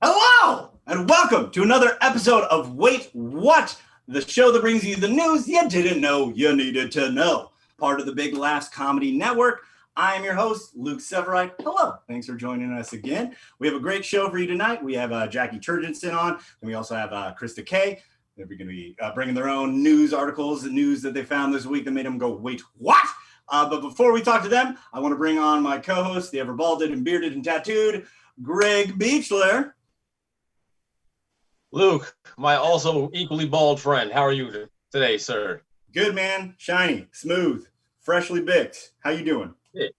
Hello, and welcome to another episode of Wait What? The show that brings you the news you didn't know you needed to know. Part of the Big Laughs Comedy Network. I am your host, Luke Severeid. Hello, thanks for joining us again. We have a great show for you tonight. We have Jaci Terjeson on, and we also have Kristi. They're going to be bringing their own news articles, the news that they found this week that made them go, wait, what? But before we talk to them, I want to bring on my co-host, the ever-balded and bearded and tattooed, Greg Beachler. Luke, my also equally bald friend. How are you today, sir? Good, man. Shiny, smooth, freshly baked. How you doing? Yeah.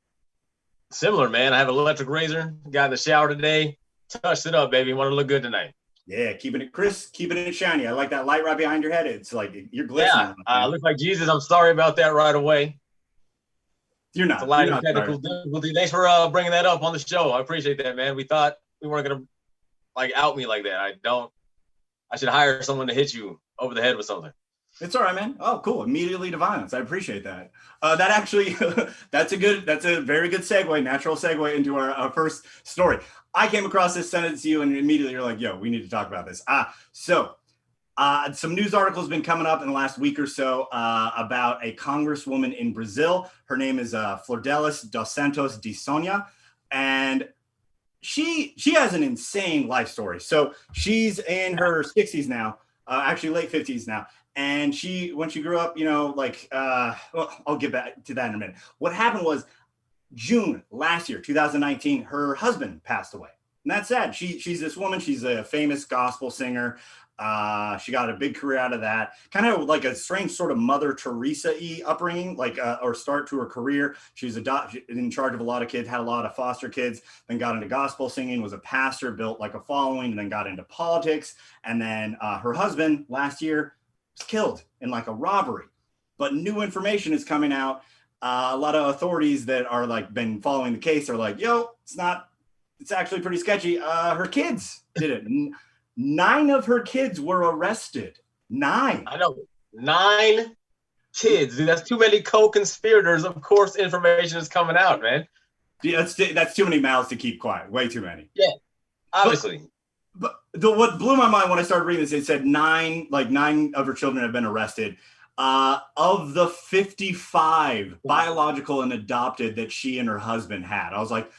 Similar, man. I have an electric razor. Got in the shower today. Touched it up, baby. Want to look good tonight. Yeah, keeping it crisp, keeping it shiny. I like that light right behind your head. It's like you're glistening. Yeah, I look like Jesus. I'm sorry about that right away. You're not. It's a light technical difficulty. Thanks for bringing that up on the show. I appreciate that, man. We thought we weren't going to out me like that. I should hire someone to hit you over the head with something. It's all right, man. Oh, cool. Immediately to violence. I appreciate that. That actually, that's a very good segue, natural segue into our first story. I came across this, sent it to you, and immediately you're like, yo, we need to talk about this. Some news articles been coming up in the last week or so about a congresswoman in Brazil. Her name is Flordelis Dos Santos de Sonia, and she has an insane life story. So she's in her 60s now, actually late 50s now. And when she grew up, I'll get back to that in a minute. What happened was June last year, 2019, her husband passed away. And that's sad. She's this woman. She's a famous gospel singer. She got a big career out of that, kind of like a strange sort of Mother Teresa-y upbringing, or start to her career. She was in charge of a lot of kids, had a lot of foster kids, then got into gospel singing, was a pastor, built like a following, and then got into politics. And then her husband last year was killed in like a robbery. But new information is coming out. A lot of authorities that are been following the case are like, yo, it's actually pretty sketchy. Her kids did it. 9 of her kids were arrested. 9. I know. 9 kids, dude. That's too many co-conspirators. Of course, information is coming out, man. Yeah, that's too many mouths to keep quiet. Way too many. Yeah, obviously. But what blew my mind when I started reading this, it said 9 of her children have been arrested. Of the 55 biological and adopted that she and her husband had, I was like,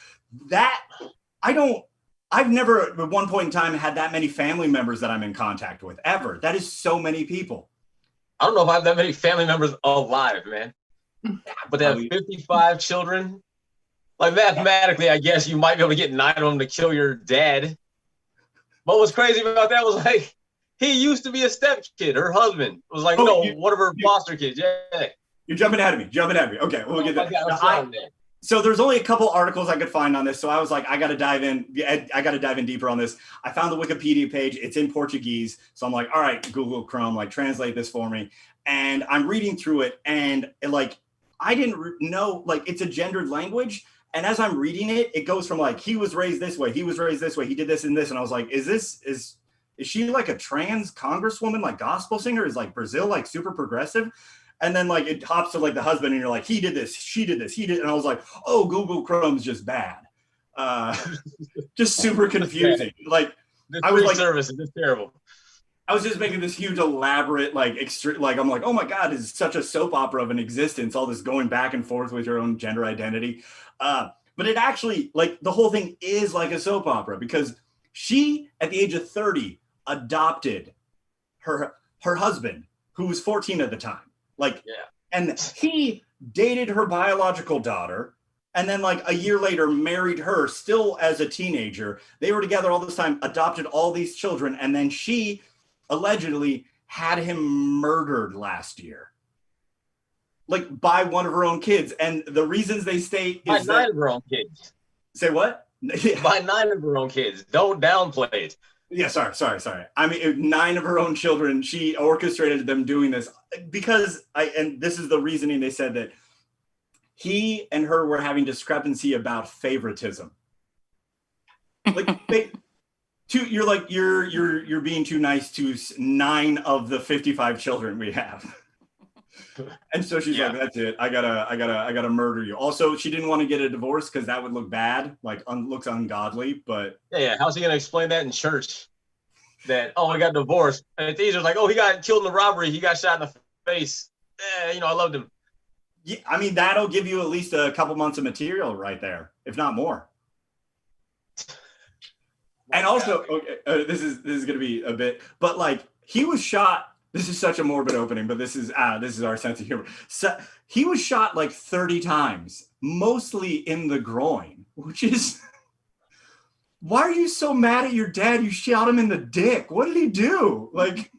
I've never at one point in time had that many family members that I'm in contact with ever. That is so many people. I don't know if I have that many family members alive, man. But they have 55 children. Like mathematically, I guess you might be able to get 9 of them to kill your dad. But what's crazy about that was he used to be a stepkid. Her husband was one of her foster kids. Yeah. You're jumping ahead of me. Okay, we'll get that. So there's only a couple articles I could find on this. So I was like, I got to dive in deeper on this. I found the Wikipedia page. It's in Portuguese. So I'm like, all right, Google Chrome, translate this for me. And I'm reading through it. And I didn't know, it's a gendered language. And as I'm reading it, it goes from he was raised this way. He was raised this way. He did this and this. And I was like, is she a trans congresswoman, gospel singer? Is Brazil super progressive? And then it hops to the husband and you're like, he did this, she did this, he did. And I was like, oh, Google Chrome's just bad. Just super confusing. I was service is just terrible. I was just making this huge elaborate, I'm like, oh my God, it's such a soap opera of an existence. All this going back and forth with your own gender identity. But it actually the whole thing is like a soap opera because she, at the age of 30, adopted her husband, who was 14 at the time. And he dated her biological daughter and then a year later married her still as a teenager. They were together all this time, adopted all these children. And then she allegedly had him murdered last year, by one of her own kids. And the reasons they state is by 9 of her own kids. Say what? By 9 of her own kids. Don't downplay it. Yeah, sorry. I mean, 9 of her own children, she orchestrated them doing this because and this is the reasoning they said that he and her were having discrepancy about favoritism. You're being too nice to 9 of the 55 children we have. And so she's like, that's it. I gotta murder you. Also, she didn't want to get a divorce because that would look bad, like looks ungodly. But yeah, how's he gonna explain that in church? That we got divorced, and it's easier like, he got killed in the robbery. He got shot in the face. I loved him. Yeah, I mean that'll give you at least a couple months of material right there, if not more. And also, okay, this is gonna be a bit, but like he was shot. This is such a morbid opening, but this is our sense of humor. So he was shot like 30 times, mostly in the groin, which is. Why are you so mad at your dad? You shot him in the dick. What did he do? Like,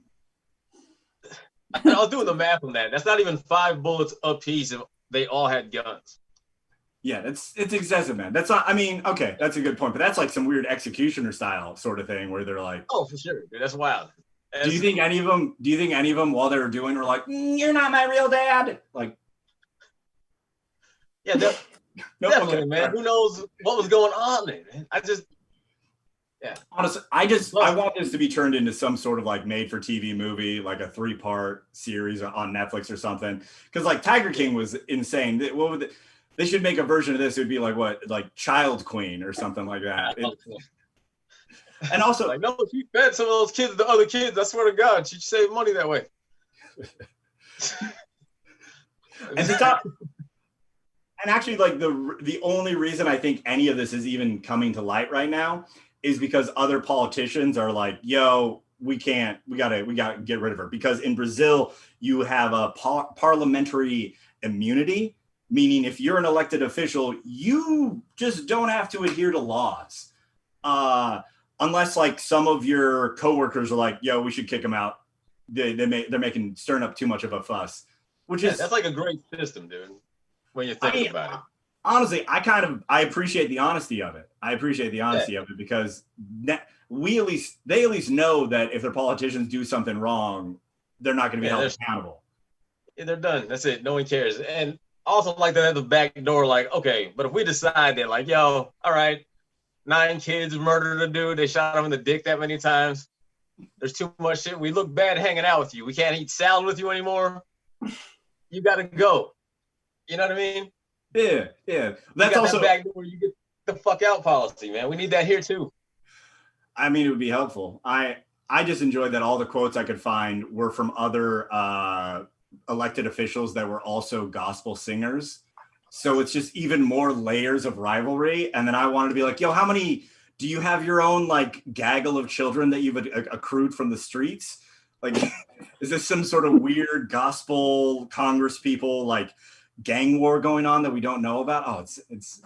I was doing the math on that. That's not even 5 bullets apiece if they all had guns. Yeah, it's excessive, man. That's not. I mean, okay, that's a good point, but that's like some weird executioner style sort of thing where they're like, oh, for sure, dude, that's wild. Do you think any of them, while they were doing, were like, "You're not my real dad"? Like, yeah, definitely, okay, man. Who knows what was going on there, man? Yeah. Honestly, I want this to be turned into some sort of like made-for-TV movie, like a 3-part series on Netflix or something. Because like Tiger King was insane. They should make a version of this. It would be like Child Queen or something like that. And also, like, no, she fed some of those kids to other kids. I swear to God, she saved money that way. And actually, like the only reason I think any of this is even coming to light right now is because other politicians are like, yo, we gotta get rid of her. Because in Brazil, you have a parliamentary immunity, meaning if you're an elected official, you just don't have to adhere to laws. Unless like some of your coworkers are like, yo, we should kick him out. They're stirring up too much of a fuss. Which is that's like a great system, dude. When you're thinking about it. Honestly, I appreciate the honesty of it. Of it because they at least know that if their politicians do something wrong, they're not going to be held accountable. Yeah, they're done. That's it. No one cares. And also like that at the back door, like, okay, but if we decide that, like, yo, all right, 9 kids murdered a dude, they shot him in the dick that many times. There's too much shit. We look bad hanging out with you. We can't eat salad with you anymore. You got to go. You know what I mean? Yeah. That's also that back door. You get the fuck out policy, man. We need that here too. I mean, it would be helpful. I just enjoyed that all the quotes I could find were from other elected officials that were also gospel singers. So it's just even more layers of rivalry. And then I wanted to be like, yo, how many do you have your own like gaggle of children that you've accrued from the streets? Like, is this some sort of weird gospel Congress people like gang war going on that we don't know about? Oh, it's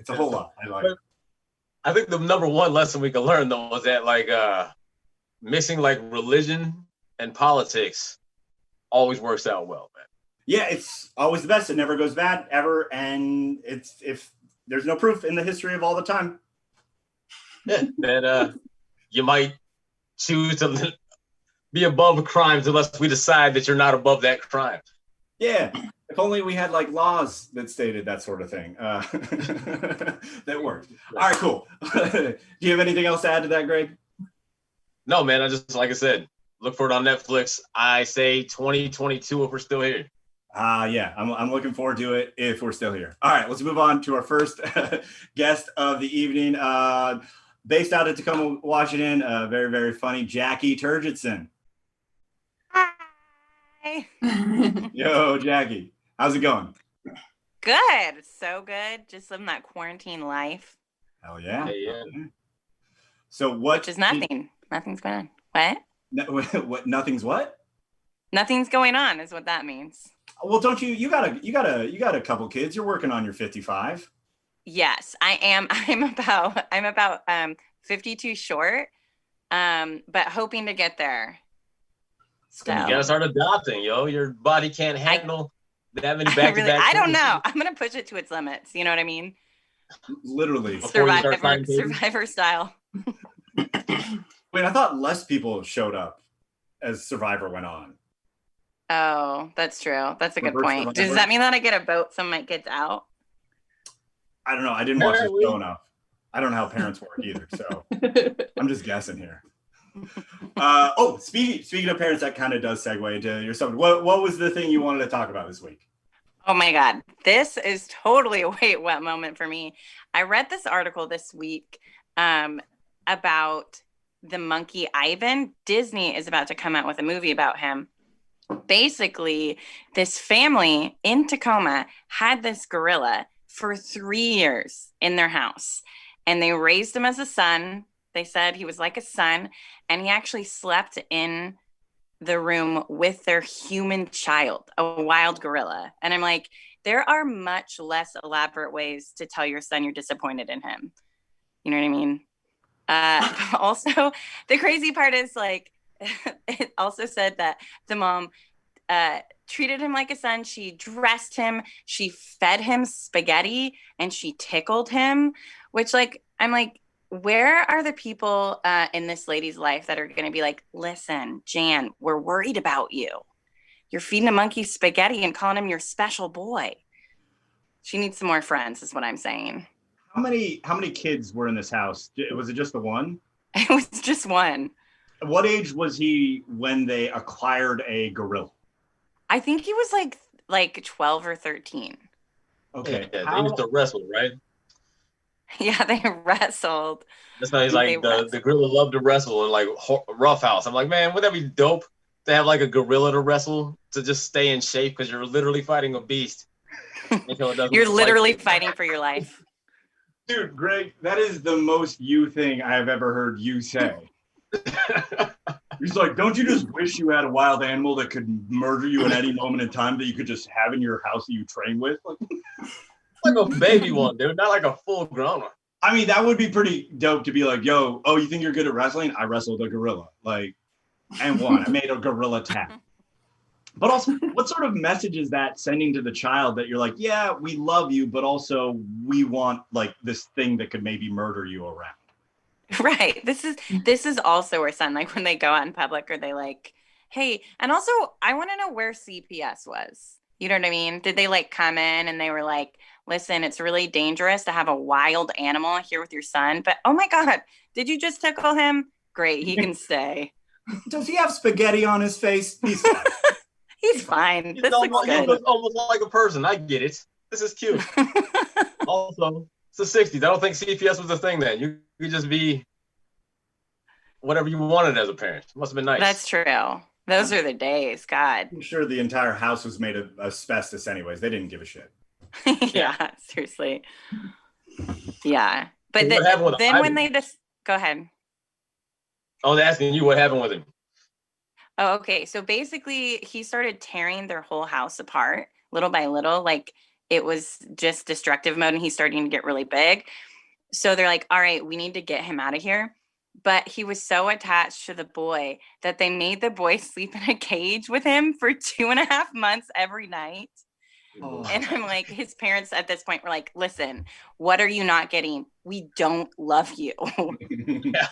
a whole lot. I think the number one lesson we can learn though is that like mixing like religion and politics always works out well, man. Yeah, it's always the best. It never goes bad ever, and it's if there's no proof in the history of all the time. Yeah, that you might choose to be above crimes unless we decide that you're not above that crime. Yeah. If only we had like laws that stated that sort of thing. That worked. All right, cool. Do you have anything else to add to that, Greg? No, man. I just, like I said, look for it on Netflix. I say 2022 if we're still here. Yeah, I'm looking forward to it if we're still here. All right, let's move on to our first guest of the evening. Based out of Tacoma, Washington, very, very funny, Jaci Terjeson. Hi. Yo, Jaci. How's it going? Good. So good. Just living that quarantine life. Hell yeah. Hey, yeah. So what? Which is nothing. Nothing's going on. What? What? Nothing's what? Nothing's going on is what that means. Well, don't you got a couple kids. You're working on your 55. Yes, I am. I'm about 52 short, but hoping to get there. So you gotta start adopting, yo. Your body can't handle that many back-to-back. I don't know. I'm gonna push it to its limits. You know what I mean? Literally. Survivor style. Wait, I thought less people showed up as Survivor went on. Oh, that's true. That's a good point. Does that mean that I get a vote some of my kids out? I don't know. I didn't watch the show enough. I don't know how parents work either, so I'm just guessing here. Speaking of parents, that kind of does segue into your subject. What was the thing you wanted to talk about this week? Oh my God, this is totally a wait what moment for me. I read this article this week about the monkey Ivan. Disney is about to come out with a movie about him. Basically, this family in Tacoma had this gorilla for 3 years in their house, and they raised him as a son. They said he was like a son, and he actually slept in the room with their human child, a wild gorilla. And I'm like, there are much less elaborate ways to tell your son you're disappointed in him. You know what I mean? Also, the crazy part is like, it also said that the mom treated him like a son. She dressed him, she fed him spaghetti, and she tickled him, which like, I'm like, where are the people in this lady's life that are going to be like, listen, Jan, we're worried about you. You're feeding a monkey spaghetti and calling him your special boy. She needs some more friends, is what I'm saying. How many kids were in this house? Was it just the one? It was just one. What age was he when they acquired a gorilla? I think he was like 12 or 13. Okay. Yeah, they used to wrestle, right? Yeah, they wrestled. That's why he's like, the gorilla loved to wrestle and like roughhouse. I'm like, man, wouldn't that be dope to have like a gorilla to wrestle to just stay in shape because you're literally fighting a beast. You're literally fighting for your life. Dude, Greg, that is the most you thing I have ever heard you say. He's like, don't you just wish you had a wild animal that could murder you at any moment in time that you could just have in your house that you train with? Like a baby one, dude, not like a full grown one. I mean, that would be pretty dope to be like, yo, oh, you think you're good at wrestling? I wrestled a gorilla, like, and won. I made a gorilla tap. But also, what sort of message is that sending to the child that you're like, yeah, we love you, but also we want like this thing that could maybe murder you around? Right. This is also where son, like when they go out in public, or they like, hey, and also I want to know where CPS was. You know what I mean? Did they like come in and they were like, listen, it's really dangerous to have a wild animal here with your son, but oh my God, did you just tickle him? Great, he can stay. Does he have spaghetti on his face? He's fine. He's fine. This looks he good. looks almost like a person. I get it. This is cute. Also, it's the 60s. I don't think CPS was a thing then. You could just be whatever you wanted as a parent. It must have been nice. That's true. Those are the days. God. I'm sure the entire house was made of asbestos anyways. They didn't give a shit. Yeah, seriously. Yeah. But So then when they just go ahead. I was asking you what happened with him. Oh, okay. So basically he started tearing their whole house apart little by little. Like it was just destructive mode and he's starting to get really big. So they're like, all right, we need to get him out of here. But he was so attached to the boy that they made the boy sleep in a cage with him for 2.5 months every night. Oh. And I'm like, his parents at this point were like, listen, what are you not getting? We don't love you. Yeah.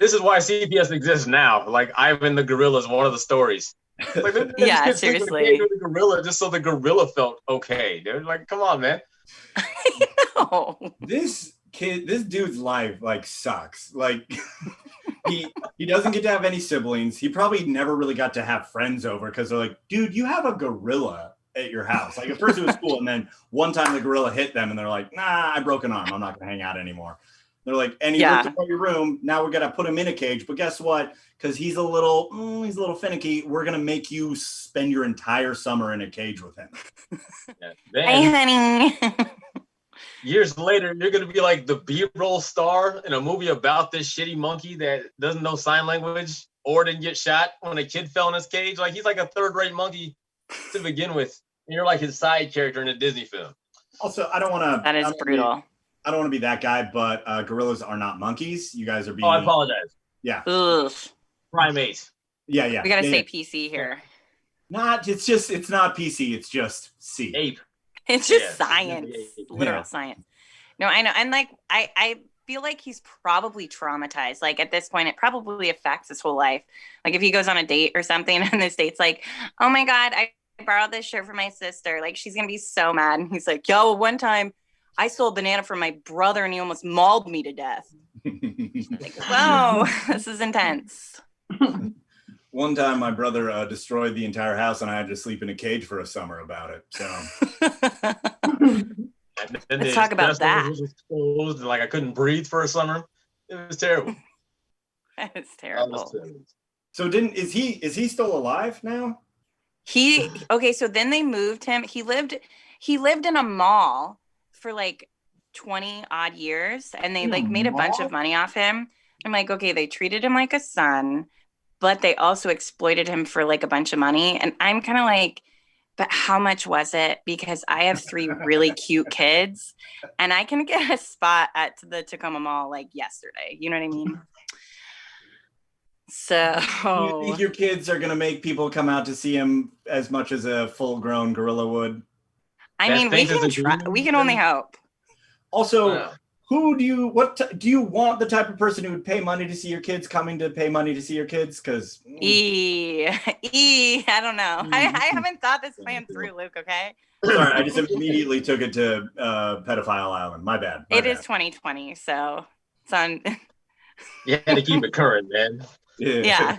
This is why CPS exists now. Like Ivan the gorilla is one of the stories. Like, yeah, seriously. The gorilla just so the gorilla felt okay. They're like, come on, man. I know. This dude's life like sucks. Like he doesn't get to have any siblings. He probably never really got to have friends over because they're like, dude, you have a gorilla at your house. Like at first it was cool, and then one time the gorilla hit them, and they're like, nah, I broke an arm. I'm not gonna hang out anymore. They're like, and he ripped apart your room. Now we're gonna put him in a cage. But guess what? Because he's a little finicky. We're gonna make you spend your entire summer in a cage with him. Yeah. Hey, honey. Years later, you're gonna be like the B-roll star in a movie about this shitty monkey that doesn't know sign language or didn't get shot when a kid fell in his cage. Like he's like a third-rate monkey to begin with. And you're like his side character in a Disney film. Also, I don't want to. That is brutal. I don't want to be that guy, but gorillas are not monkeys. You guys are being. Oh, I apologize. Yeah. Ugh. Primates. Yeah. We gotta say PC here. It's not PC. It's just C. Ape. It's just science, literal science. No, I know. And like, I feel like he's probably traumatized. Like at this point, it probably affects his whole life. Like if he goes on a date or something and the date's like, oh my God, I borrowed this shirt from my sister. Like she's going to be so mad. And he's like, yo, one time I stole a banana from my brother and he almost mauled me to death. Like, whoa, this is intense. One time my brother destroyed the entire house and I had to sleep in a cage for a summer about it. So let's talk about that. Was exposed, like I couldn't breathe for a summer. It was terrible. It's terrible. So is he still alive now? Okay, so then they moved him. He lived in a mall for like 20 odd years and they like made a bunch of money off him. I'm like, okay, they treated him like a son, but they also exploited him for like a bunch of money. And I'm kind of like, but how much was it? Because I have 3 really cute kids and I can get a spot at the Tacoma Mall like yesterday. You know what I mean? So do you think your kids are going to make people come out to see him as much as a full-grown gorilla would? I mean, we can only hope. Also, who do you want the type of person who would pay money to see your kids coming to pay money to see your kids? Because I don't know. I haven't thought this plan through, Luke. Okay. Sorry, I just immediately took it to pedophile island. My bad. It is 2020, so it's on. You had to keep it current, man. Yeah.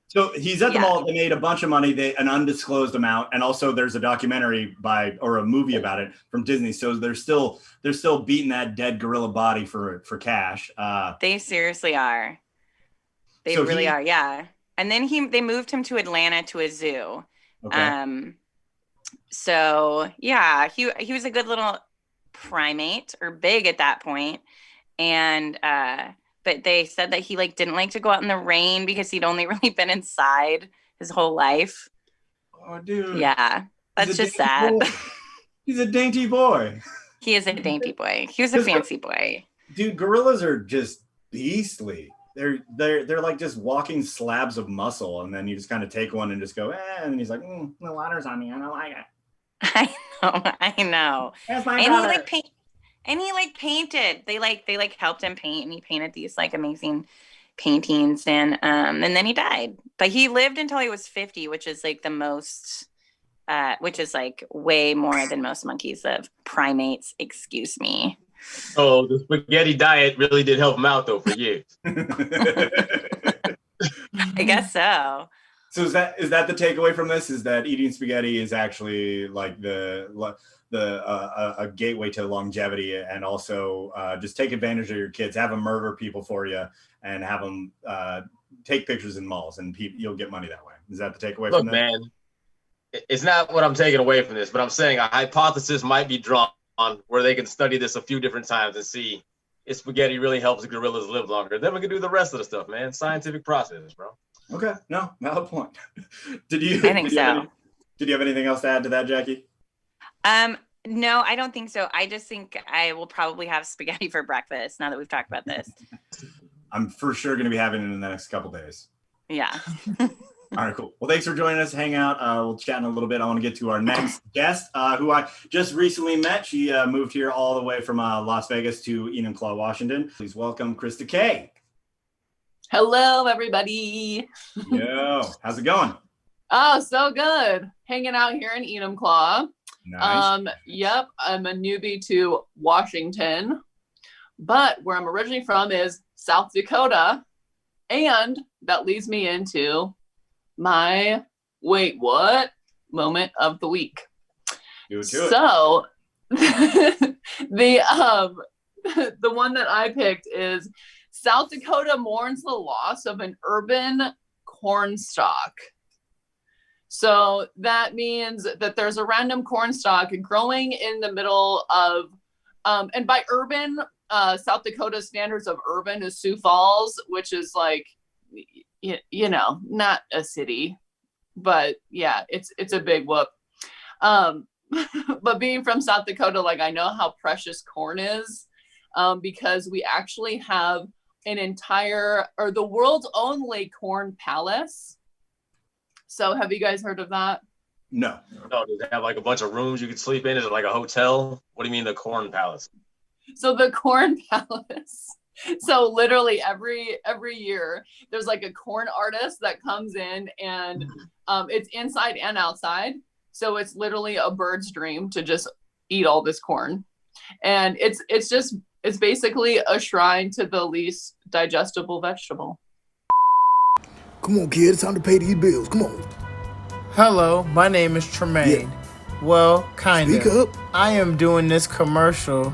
So he's at the mall. They made a bunch of money, an undisclosed amount, and also there's a documentary or a movie about it from Disney. So they're still beating that dead gorilla body for cash. They seriously are. They really are. Yeah. And then they moved him to Atlanta to a zoo. Okay. So yeah, he was a good little primate, or big at that point, and but they said that he like didn't like to go out in the rain because he'd only really been inside his whole life. Oh, dude. Yeah, that's just sad. He's a dainty boy. He is a dainty boy. He was a fancy boy. Dude, gorillas are just beastly. They're like just walking slabs of muscle, and then you just kind of take one and just go, and he's like, the water's on me. I don't like it. I know. That's my brother. He painted. They helped him paint, and he painted these like amazing paintings, and then he died. But he lived until he was 50, which is like the most, which is like way more than most monkeys of primates. Excuse me. Oh, the spaghetti diet really did help him out though for years. I guess so. So is that the takeaway from this? Is that eating spaghetti is actually like a gateway to longevity, and also just take advantage of your kids, have them murder people for you, and have them take pictures in malls, and you'll get money that way. Is that the takeaway from that? Look, man, it's not what I'm taking away from this, but I'm saying a hypothesis might be drawn where they can study this a few different times and see if spaghetti really helps gorillas live longer. Then we can do the rest of the stuff, man. Scientific process, bro. Okay, no, valid point. Did you have anything else to add to that, Jackie? No, I don't think so. I just think I will probably have spaghetti for breakfast now that we've talked about this. I'm for sure going to be having it in the next couple days. Yeah. All right, cool. Well, thanks for joining us. Hang out. We'll chat in a little bit. I want to get to our next guest, who I just recently met. She moved here all the way from Las Vegas to Enumclaw, Washington. Please welcome Krista K. Hello, everybody. Yo, how's it going? Oh, so good. Hanging out here in Enumclaw. Nice. Yep, I'm a newbie to Washington, but where I'm originally from is South Dakota, and that leads me into my wait what moment of the week. So the one that I picked is South Dakota mourns the loss of an urban cornstalk. So that means that there's a random cornstalk growing in the middle of, and by urban, South Dakota standards of urban is Sioux Falls, which is like, you know, not a city, but yeah, it's a big whoop. But being from South Dakota, like I know how precious corn is, because we actually have the world's only corn palace. So have you guys heard of that? No. No, does it have like a bunch of rooms you could sleep in? Is it like a hotel? What do you mean the Corn Palace? So the Corn Palace. So literally every year there's like a corn artist that comes in, and it's inside and outside. So it's literally a bird's dream to just eat all this corn. And it's just It's basically a shrine to the least digestible vegetable. Come on, kid. It's time to pay these bills. Come on. Hello, my name is Tremaine. Yeah. Well, kind of. Speak up. I am doing this commercial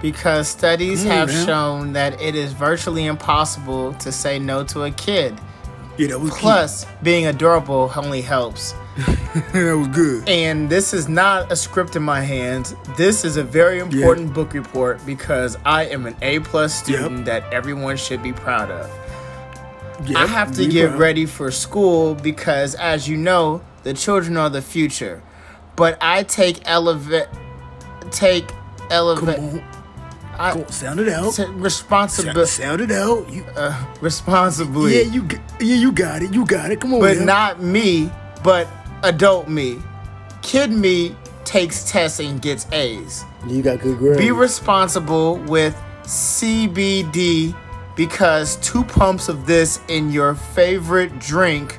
because studies have now. shown that it is virtually impossible to say no to a kid. Yeah, that was Plus, being adorable only helps. that was good. And this is not a script in my hands. This is a very important book report because I am an A+ student that everyone should be proud of. Yep, I have to get ready for school because, as you know, the children are the future. But I take elevate. Come on. Come on, sound it out. Responsibility. Sound it out. Responsibly. You got it. You got it. Come on, But now. not me, but adult me. Kid me takes tests and gets A's. You got good grades. Be responsible with CBD because 2 pumps of this in your favorite drink,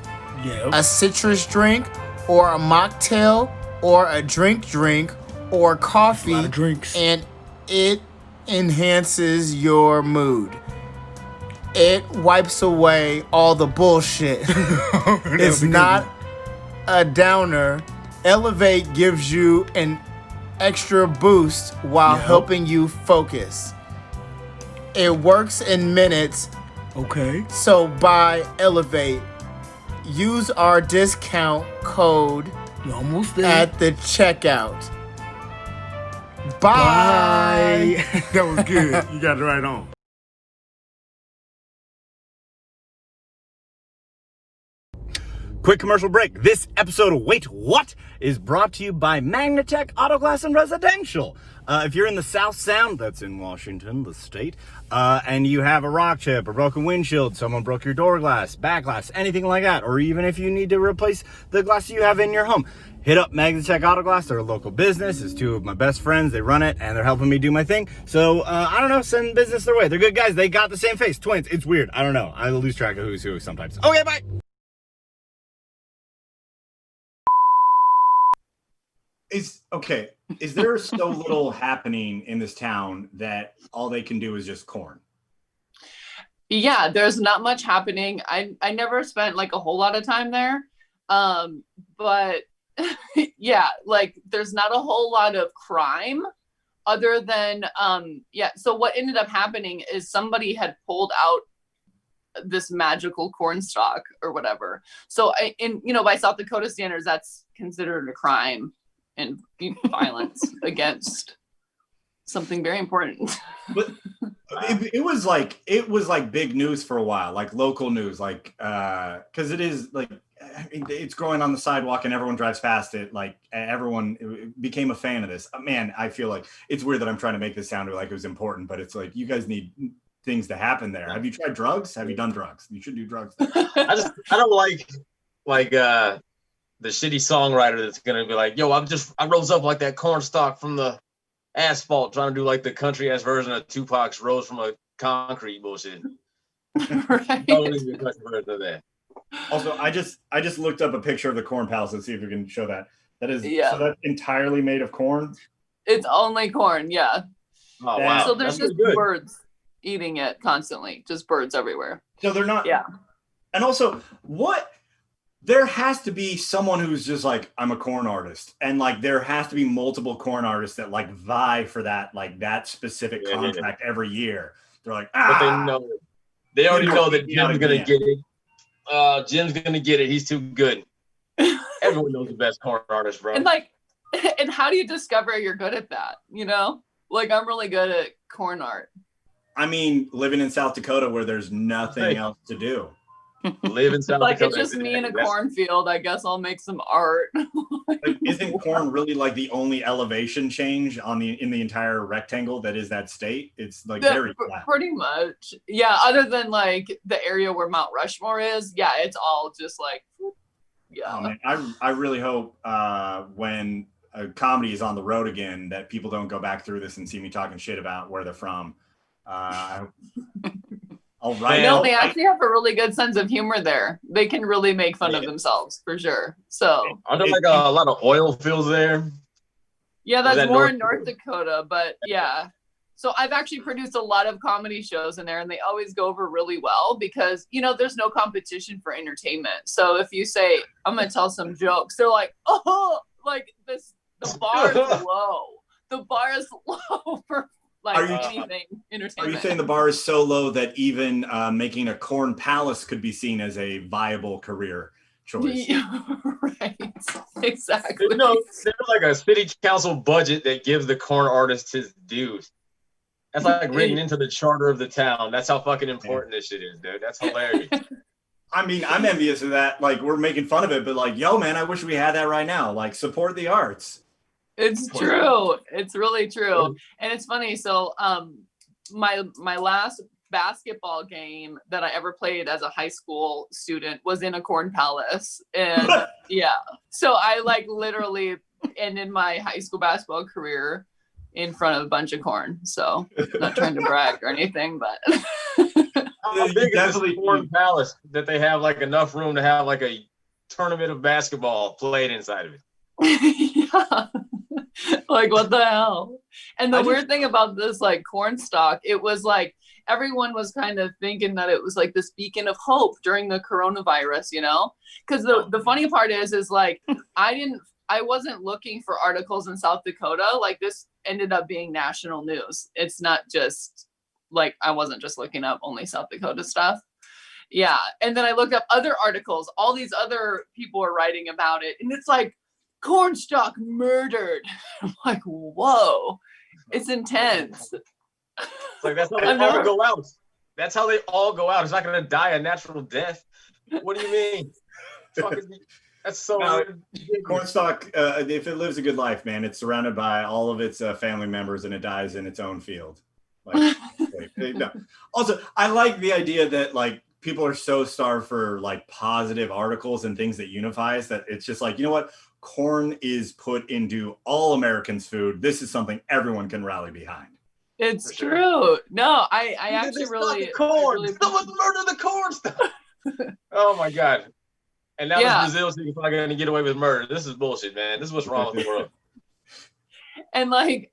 a citrus drink or a mocktail or a drink or coffee, A lot of drinks. and it enhances your mood. It wipes away all the bullshit. It's not a downer. Elevate gives you an extra boost while helping you focus. It works in minutes, Okay. so buy Elevate. Use our discount code You're almost there. at the checkout. Bye. That was good. You got it right on. Quick commercial break. This episode of Wait What is brought to you by Magnatech Auto Glass and Residential. If you're in the South Sound, that's in Washington, the state, and you have a rock chip, a broken windshield, someone broke your door glass, back glass, anything like that, or even if you need to replace the glass you have in your home, hit up Magnatech Auto Glass. They're a local business. It's 2 of my best friends. They run it, and they're helping me do my thing. So, I don't know, send business their way. They're good guys. They got the same face, twins. It's weird. I don't know. I lose track of who's who sometimes. Okay, bye. Is there so little happening in this town that all they can do is just corn? Yeah, there's not much happening. I never spent like a whole lot of time there. But yeah, like there's not a whole lot of crime other than so what ended up happening is somebody had pulled out this magical cornstalk or whatever. So by South Dakota standards, that's considered a crime and violence against something very important. But it was like big news for a while, like local news, like because it is like it's growing on the sidewalk and everyone drives past it. Like everyone became a fan of this. Man, I feel like it's weird that I'm trying to make this sound like it was important, but it's like you guys need things to happen there. Have you tried drugs? Have you done drugs? You should do drugs there. I don't like the shitty songwriter that's gonna be like, yo, I rose up like that cornstalk from the asphalt, trying to do like the country ass version of Tupac's Rose from a Concrete bullshit. Right. Don't need the country version of that. Also, I just looked up a picture of the corn palace. Let's see if we can show that. That is Yeah. so that's entirely made of corn. It's only corn, yeah. Oh wow. So there's That's just good. birds eating it constantly, just birds everywhere. So they're not. Yeah. And also, there has to be someone who's just like, I'm a corn artist, and like there has to be multiple corn artists that like vie for that specific contract every year. They're like, But they already know that Yeah, Jim's gonna yeah. get it. Jim's gonna get it. He's too good. Everyone knows the best corn artist, bro. And how do you discover you're good at that? Like I'm really good at corn art. I mean, living in South Dakota where there's nothing else to do. Live in South Like Dakota. it's just me in a cornfield. I guess I'll make some art. Like, isn't corn really like the only elevation change in the entire rectangle that is that state? It's like very flat. Pretty much. Yeah, other than like the area where Mount Rushmore is. Yeah, it's all just like yeah. Oh, man, I really hope when comedy is on the road again that people don't go back through this and see me talking shit about where they're from. All right. No, they actually have a really good sense of humor there. They can really make fun of themselves for sure. So Are there like a lot of oil fields there? yeah, that's that more North in North Dakota, but yeah. So I've actually produced a lot of comedy shows in there, and they always go over really well because, you know, there's no competition for entertainment. So if you say, I'm going to tell some jokes, they're like, oh, like this, the bar is low. The bar is low for like anything entertainment. Are you saying the bar is so low that even making a corn palace could be seen as a viable career choice? Right, exactly. No, there's like a city council budget that gives the corn artist his dues. That's like written into the charter of the town. That's how fucking important this shit is, dude. That's hilarious. I mean, I'm envious of that. Like, we're making fun of it, but like, yo, man, I wish we had that right now. Like, support the arts. It's true. It's really true. And it's funny. So, my last basketball game that I ever played as a high school student was in a corn palace. And yeah, so I like literally ended my high school basketball career in front of a bunch of corn. So not trying to brag or anything, but how big is this corn palace that they have like enough room to have like a tournament of basketball played inside of it? Yeah. Like what the hell? And the weird thing about this like Cornstalk, it was like everyone was kind of thinking that it was like this beacon of hope during the coronavirus, you know? Because the funny part is like I wasn't looking for articles in South Dakota. Like this ended up being national news. It's not just like, I wasn't just looking up only South Dakota stuff. Yeah. And then I looked up other articles. All these other people are writing about it. And it's like, Cornstalk murdered. I'm like, whoa, it's intense. It's like, that's how they all go out. That's how they all go out. It's not going to die a natural death. What do you mean? That's so weird. Cornstalk, if it lives a good life, man, it's surrounded by all of its family members and it dies in its own field. Like, no. Also, I like the idea that like people are so starved for like positive articles and things that unifies that it's just like, you know what? Corn is put into all Americans' food. This is something everyone can rally behind. It's true. No, I actually really corn. Someone murdered the corn stuff. Oh my god. And now this Brazil is probably gonna get away with murder. This is bullshit, man. This is what's wrong with the world. And like,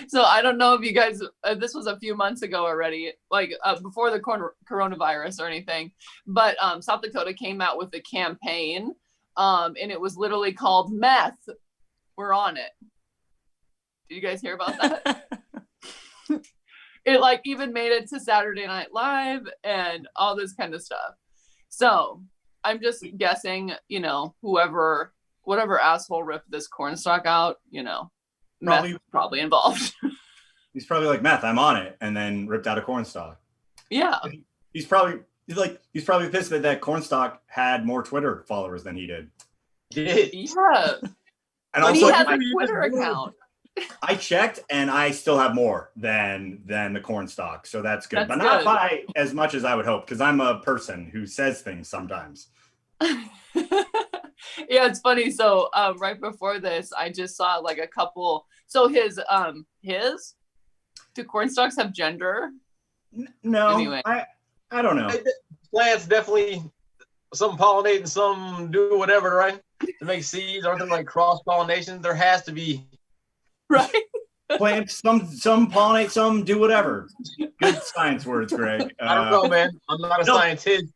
so I don't know if you guys, this was a few months ago already, like before the coronavirus or anything, but South Dakota came out with a campaign, and it was literally called Meth. We're on it. Did you guys hear about that? It like even made it to Saturday Night Live and all this kind of stuff. So I'm just guessing, you know, whatever asshole ripped this Cornstalk out, you know, probably involved. He's probably like, meth, I'm on it, and then ripped out a Cornstalk. Yeah. He's probably pissed that Cornstalk had more Twitter followers than he did. Yeah. And also, he has a Twitter account. I checked, and I still have more than the Cornstalk, so that's good. But good. Not by as much as I would hope, because I'm a person who says things sometimes. Yeah, it's funny. So right before this, I just saw like a couple. So his do Cornstalks have gender? No. Anyway, I don't know. Plants definitely, some pollinate and some do whatever, right? To make seeds, aren't there like cross pollination? There has to be. Right. Plants, some pollinate, some do whatever. Good science words, Greg. I don't know, man. I'm not a scientist.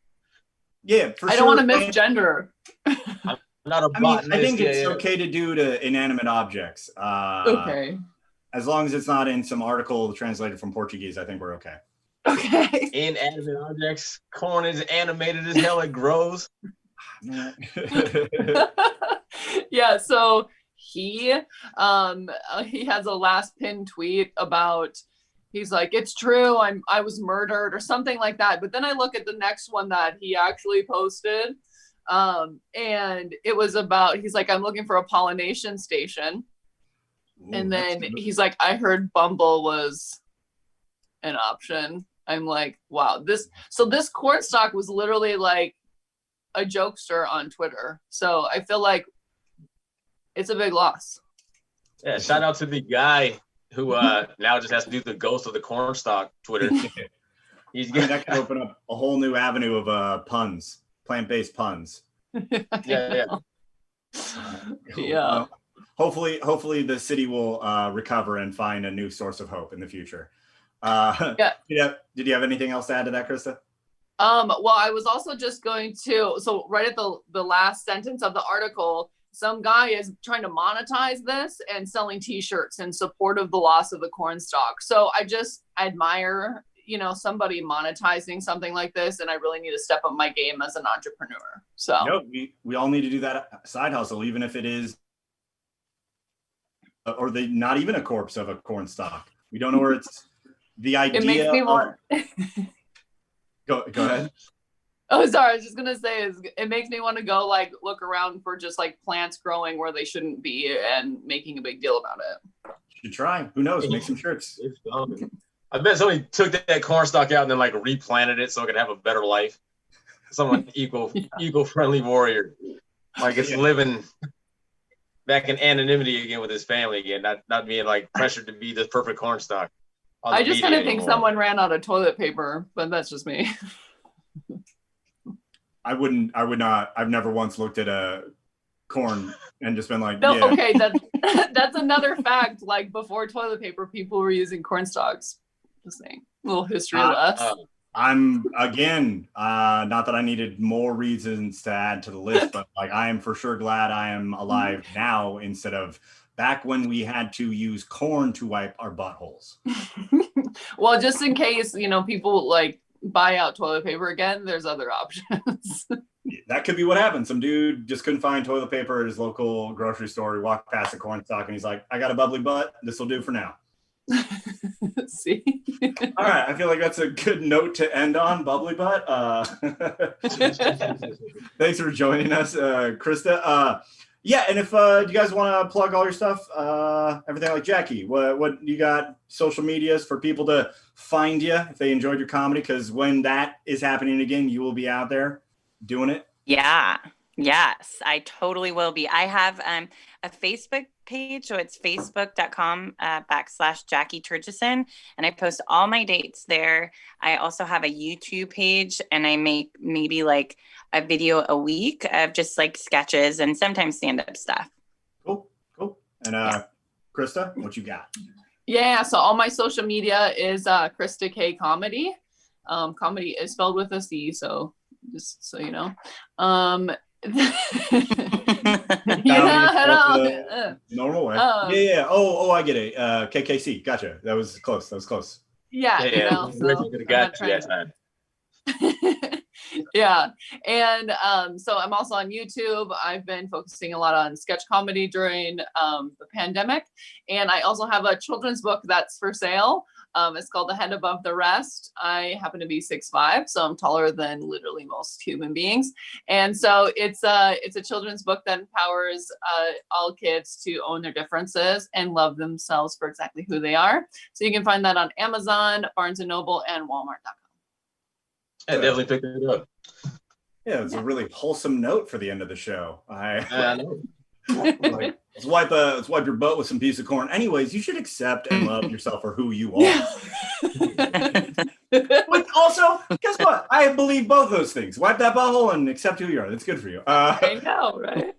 Yeah, for sure. I don't want to misgender. I'm not a botanist. I think it's okay to do to inanimate objects. Okay. As long as it's not in some article translated from Portuguese, I think we're okay. Okay. Inanimate objects. Corn is animated as hell. It grows. Yeah. So he has a last pin tweet about, he's like, it's true, I was murdered or something like that. But then I look at the next one that he actually posted, and it was about, he's like, I'm looking for a pollination station. Ooh, and then he's like, I heard Bumble was an option. I'm like, wow, this Cornstalk was literally like a jokester on Twitter. So I feel like it's a big loss. Yeah, shout out to the guy who now just has to do the ghost of the Cornstalk Twitter. That could open up a whole new avenue of plant-based puns. Yeah. Yeah. hopefully the city will recover and find a new source of hope in the future. Yeah. Did you have anything else to add to that, Krista? Well, I was also just going to, so right at the last sentence of the article, some guy is trying to monetize this and selling t-shirts in support of the loss of the cornstalk. So I just admire, somebody monetizing something like this, and I really need to step up my game as an entrepreneur. So we all need to do that side hustle, even if it is, or not even a corpse of a cornstalk. We don't know where it's the idea. It makes me want. Go ahead. Oh, sorry. I was just gonna say it makes me want to go look around for just plants growing where they shouldn't be and making a big deal about it. You should try. Who knows? Make some shirts. I bet somebody took that cornstalk out and then replanted it so it could have a better life. Someone eco-friendly warrior, it's living back in anonymity again with his family again, not being pressured to be this perfect cornstalk. I just kind of think someone ran out of toilet paper, but that's just me. I would not. I've never once looked at a corn and just been like, no, yeah. Okay, that's another fact. Before toilet paper, people were using corn stalks. Just saying, a little history lesson. I'm again, not that I needed more reasons to add to the list, but I am for sure glad I am alive now instead of back when we had to use corn to wipe our buttholes. Well, just in case, people buy out toilet paper again, there's other options. That could be what happened. Some dude just couldn't find toilet paper at his local grocery store. He walked past a cornstalk and he's like, I got a bubbly butt. This will do for now. See? All right. I feel like that's a good note to end on, bubbly butt. Thanks for joining us, Krista. Yeah, and if you guys want to plug all your stuff, everything like Jaci, what you got social medias for people to find you if they enjoyed your comedy? Because when that is happening again, you will be out there doing it. Yeah. Yes, I totally will be. I have a Facebook page, so it's facebook.com /Jaci Terjeson, and I post all my dates there. I also have a YouTube page, and I make maybe a video a week of just sketches and sometimes stand-up stuff. Cool. And Krista, what you got? Yeah, so all my social media is Krista K Comedy. Comedy is spelled with a C, so just so you know. Normal way. Yeah. Oh, I get it. KKC. Gotcha. That was close. Yeah. Yeah. And so I'm also on YouTube. I've been focusing a lot on sketch comedy during the pandemic. And I also have a children's book that's for sale. It's called The Head Above the Rest. I happen to be 6'5", so I'm taller than literally most human beings. And so it's a children's book that empowers all kids to own their differences and love themselves for exactly who they are. So you can find that on Amazon, Barnes & Noble, and Walmart.com. I definitely picked it up. Yeah, it's a really wholesome note for the end of the show. I know. Let's wipe your butt with some piece of corn. Anyways, you should accept and love yourself for who you are. But also, guess what? I believe both those things. Wipe that butthole and accept who you are. That's good for you. I know, right?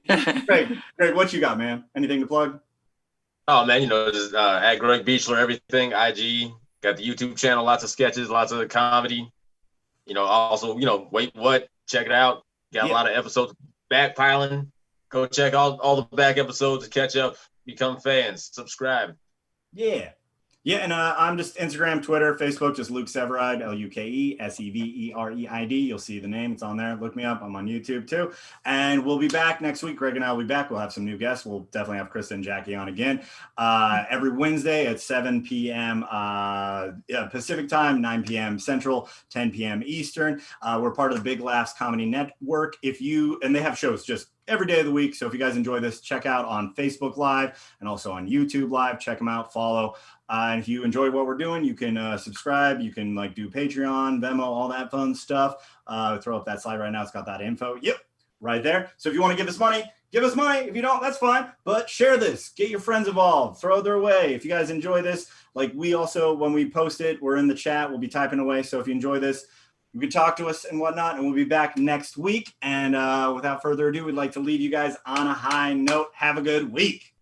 Greg, what you got, man? Anything to plug? Oh man, just at Greg Beachler, everything. IG, got the YouTube channel, lots of sketches, lots of comedy. Also, wait, what? Check it out. Got a lot of episodes backpiling. Go check all the back episodes to catch up, become fans, subscribe. Yeah. And I'm just Instagram, Twitter, Facebook, just Luke Severeid, LukeSevereid. You'll see the name. It's on there. Look me up. I'm on YouTube too. And we'll be back next week. Greg and I will be back. We'll have some new guests. We'll definitely have Krista and Jaci on again. Every Wednesday at 7 p.m. Pacific time, 9 p.m. Central, 10 p.m. Eastern. We're part of the Big Laughs Comedy Network. And they have shows just every day of the week. So if you guys enjoy this, check out on Facebook Live and also on YouTube Live. Check them out, follow. And if you enjoy what we're doing, you can subscribe. You can do Patreon, Venmo, all that fun stuff. Throw up that slide right now. It's got that info. Yep, right there. So if you want to give us money, give us money. If you don't, that's fine. But share this. Get your friends involved. Throw their way. If you guys enjoy this, we also, when we post it, we're in the chat. We'll be typing away. So if you enjoy this, you can talk to us and whatnot, and we'll be back next week. And without further ado, we'd like to leave you guys on a high note. Have a good week.